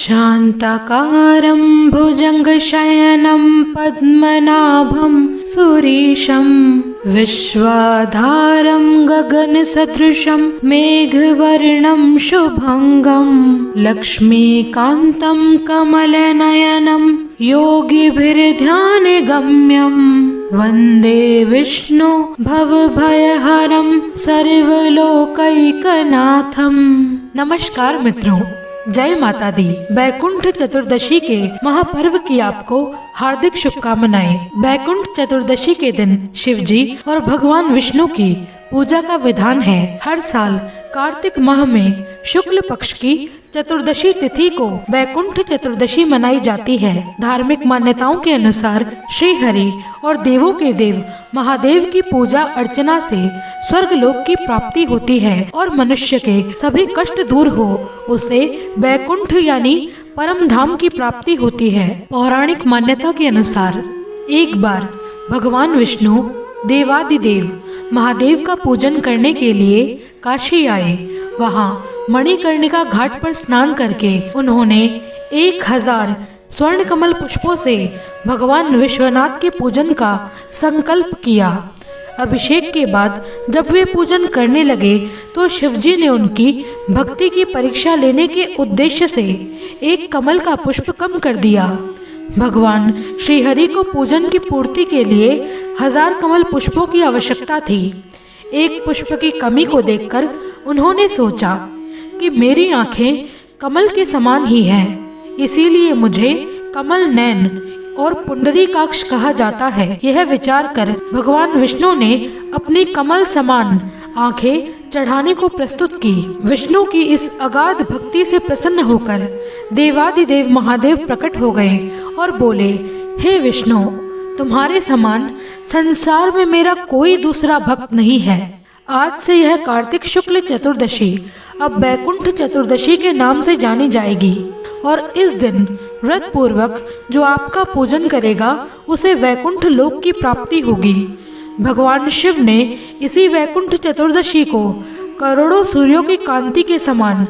शान्ताकारं भुजङ्गशयनं पद्मनाभं सुरेशं विश्वाधारं गगनसदृशं मेघवर्णं शुभङ्गं लक्ष्मीकान्तं कमलनयनं योगिभिर्ध्यानगम्यं वन्दे विष्णु भवभयहरं सर्वलोकैकनाथं। नमस्कार मित्रों, जय माता दी। बैकुंठ चतुर्दशी के महापर्व की आपको हार्दिक शुभकामनाएं। बैकुंठ चतुर्दशी के दिन शिव जी और भगवान विष्णु की पूजा का विधान है। हर साल कार्तिक माह में शुक्ल पक्ष की चतुर्दशी तिथि को बैकुंठ चतुर्दशी मनाई जाती है। धार्मिक मान्यताओं के अनुसार श्री हरि और देवों के देव महादेव की पूजा अर्चना से स्वर्ग लोक की प्राप्ति होती है और मनुष्य के सभी कष्ट दूर हो उसे बैकुंठ यानी परम धाम की प्राप्ति होती है। पौराणिक मान्यता के अनुसार एक बार भगवान विष्णु देवादिदेव महादेव का पूजन करने के लिए काशी आए। वहाँ मणिकर्णिका घाट पर स्नान करके उन्होंने 1000 स्वर्ण कमल पुष्पों से भगवान विश्वनाथ के पूजन का संकल्प किया। अभिषेक के बाद जब वे पूजन करने लगे तो शिवजी ने उनकी भक्ति की परीक्षा लेने के उद्देश्य से एक कमल का पुष्प कम कर दिया। भगवान श्री हरि को पूजन की पूर्ति के लिए 1000 कमल पुष्पों की आवश्यकता थी। एक पुष्प की कमी को देखकर उन्होंने सोचा कि मेरी आंखें कमल के समान ही हैं, इसीलिए मुझे कमल नयन और पुंडरीकाक्ष कहा जाता है। यह विचार कर भगवान विष्णु ने अपनी कमल समान आंखें चढ़ाने को प्रस्तुत की। विष्णु की इस अगाध भक्ति से प्रसन्न होकर देवादिदेव महादेव प्रकट हो गए और बोले, हे विष्णु, तुम्हारे समान संसार में मेरा कोई दूसरा भक्त नहीं है। आज से यह कार्तिक शुक्ल चतुर्दशी अब बैकुंठ चतुर्दशी के नाम से जानी जाएगी और इस दिन व्रत पूर्वक जो आपका पूजन करेगा उसे वैकुंठ लोक की प्राप्ति होगी। भगवान शिव ने इसी वैकुंठ चतुर्दशी को करोड़ों सूर्यों की कांति के समान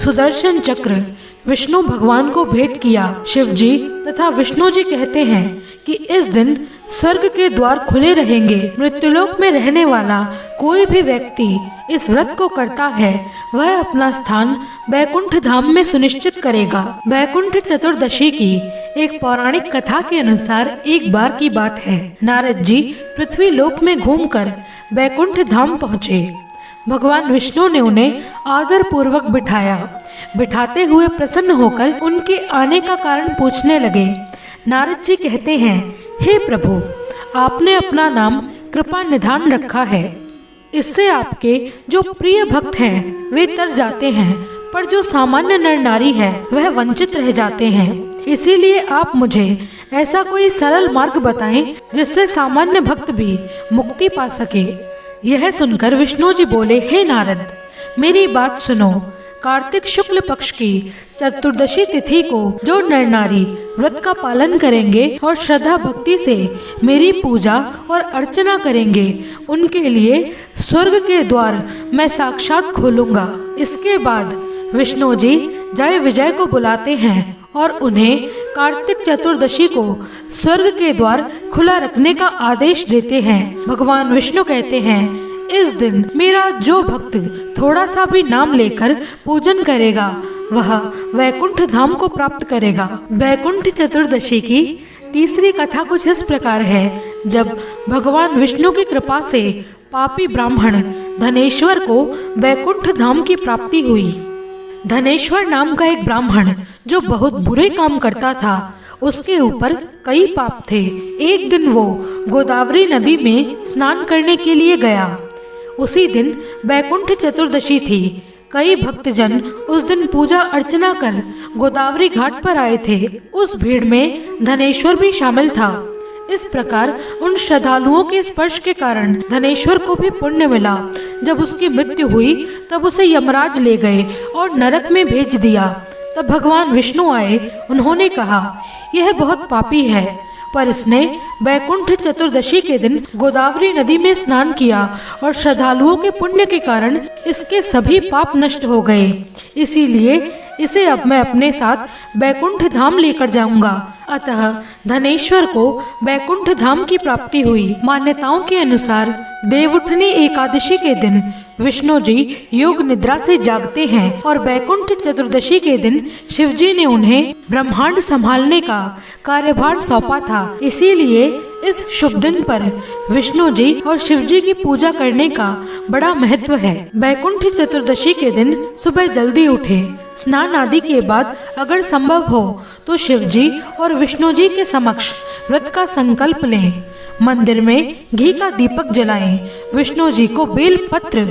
सुदर्शन चक्र विष्णु भगवान को भेंट किया। शिव जी तथा विष्णु जी कहते हैं कि इस दिन स्वर्ग के द्वार खुले रहेंगे। मृत्युलोक में रहने वाला कोई भी व्यक्ति इस व्रत को करता है वह अपना स्थान बैकुंठ धाम में सुनिश्चित करेगा। बैकुंठ चतुर्दशी की एक पौराणिक कथा के अनुसार एक बार की बात है, नारद जी पृथ्वी लोक में घूमकर बैकुंठ धाम पहुँचे। भगवान विष्णु ने उन्हें आदर पूर्वक बिठाया। बिठाते हुए प्रसन्न होकर उनके आने का कारण पूछने लगे। नारद जी कहते हैं, हे प्रभु, आपने अपना नाम कृपा निधान रखा है। इससे आपके जो प्रिय भक्त हैं वे तर जाते हैं, पर जो सामान्य नर नारी है वह वंचित रह जाते हैं। इसीलिए आप मुझे ऐसा कोई सरल मार्ग बताएं जिससे सामान्य भक्त भी मुक्ति पा सके। यह सुनकर विष्णु जी बोले, हे नारद, मेरी बात सुनो। कार्तिक शुक्ल पक्ष की चतुर्दशी तिथि को जो नर नारी व्रत का पालन करेंगे और श्रद्धा भक्ति से मेरी पूजा और अर्चना करेंगे उनके लिए स्वर्ग के द्वार मैं साक्षात खोलूंगा। इसके बाद विष्णु जी जय विजय को बुलाते हैं और उन्हें कार्तिक चतुर्दशी को स्वर्ग के द्वार खुला रखने का आदेश देते हैं। भगवान विष्णु कहते हैं, इस दिन मेरा जो भक्त थोड़ा सा भी नाम लेकर पूजन करेगा वह वैकुंठ धाम को प्राप्त करेगा। बैकुंठ चतुर्दशी की तीसरी कथा कुछ इस प्रकार है। जब भगवान विष्णु की कृपा से पापी ब्राह्मण धनेश्वर को बैकुंठ धाम की प्राप्ति हुई। धनेश्वर नाम का एक ब्राह्मण जो बहुत बुरे काम करता था, उसके ऊपर कई पाप थे। एक दिन वो गोदावरी नदी में स्नान करने के लिए गया। उसी दिन बैकुंठ चतुर्दशी थी। कई भक्तजन उस दिन पूजा अर्चना कर गोदावरी घाट पर आए थे। उस भीड़ में धनेश्वर भी शामिल था। इस प्रकार उन श्रद्धालुओं के स्पर्श के कारण धनेश्वर को भी पुण्य मिला। जब उसकी मृत्यु हुई तब उसे यमराज ले गए और नरक में भेज दिया। तब भगवान विष्णु आए। उन्होंने कहा, यह बहुत पापी है, पर इसने बैकुंठ चतुर्दशी के दिन गोदावरी नदी में स्नान किया और श्रद्धालुओं के पुण्य के कारण इसके सभी पाप नष्ट हो गए। इसीलिए इसे अब मैं अपने साथ बैकुंठ धाम लेकर जाऊंगा। अतः धनेश्वर को बैकुंठ धाम की प्राप्ति हुई। मान्यताओं के अनुसार देवउठनी एकादशी के दिन विष्णु जी योग निद्रा से जागते हैं और बैकुंठ चतुर्दशी के दिन शिव जी ने उन्हें ब्रह्मांड संभालने का कार्यभार सौंपा था। इसीलिए इस शुभ दिन पर विष्णु जी और शिव जी की पूजा करने का बड़ा महत्व है। बैकुंठ चतुर्दशी के दिन सुबह जल्दी उठे, स्नान आदि के बाद अगर संभव हो तो शिव जी और विष्णु जी के समक्ष व्रत का संकल्प लें। मंदिर में घी का दीपक जलाएं, विष्णु जी को बेल पत्र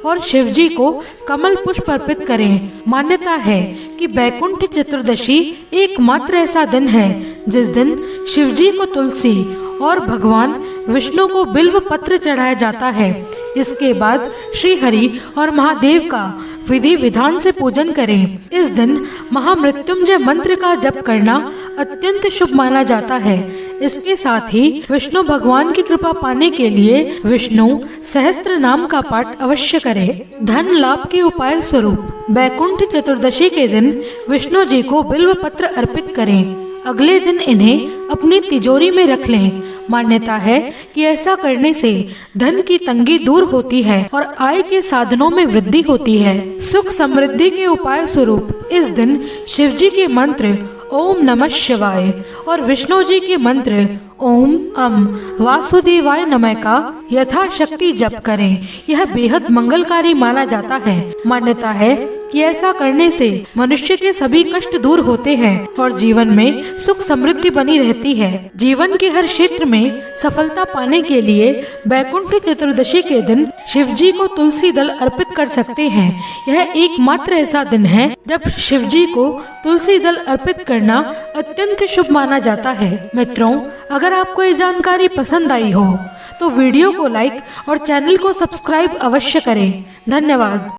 और शिव जी को कमल पुष्प अर्पित करें। मान्यता है कि बैकुंठ चतुर्दशी एकमात्र ऐसा दिन है जिस दिन शिव जी को तुलसी और भगवान विष्णु को बिल्व पत्र चढ़ाया जाता है। इसके बाद श्री हरि और महादेव का विधि विधान से पूजन करें। इस दिन महामृत्युंजय मंत्र का जप करना अत्यंत शुभ माना जाता है। इसके साथ ही विष्णु भगवान की कृपा पाने के लिए विष्णु सहस्त्र नाम का पाठ अवश्य करें। धन लाभ के उपाय स्वरूप बैकुंठ चतुर्दशी के दिन विष्णु जी को बिल्व पत्र अर्पित करें। अगले दिन इन्हें अपनी तिजोरी में रख लें। मान्यता है कि ऐसा करने से धन की तंगी दूर होती है और आय के साधनों में वृद्धि होती है। सुख समृद्धि के उपाय स्वरूप इस दिन शिव जी के मंत्र ओम नमः शिवाय और विष्णु जी के मंत्र ओम अम वासुदेवाय नमः का यथाशक्ति जप करें। यह बेहद मंगलकारी माना जाता है। मान्यता है कि ऐसा करने से मनुष्य के सभी कष्ट दूर होते हैं और जीवन में सुख समृद्धि बनी रहती है। जीवन के हर क्षेत्र में सफलता पाने के लिए बैकुंठ चतुर्दशी के दिन शिव जी को तुलसी दल अर्पित कर सकते हैं। यह एकमात्र ऐसा दिन है जब शिव जी को तुलसी दल अर्पित करना अत्यंत शुभ माना जाता है। मित्रों, अगर आपको ये जानकारी पसंद आई हो तो वीडियो को लाइक और चैनल को सब्सक्राइब अवश्य करें। धन्यवाद।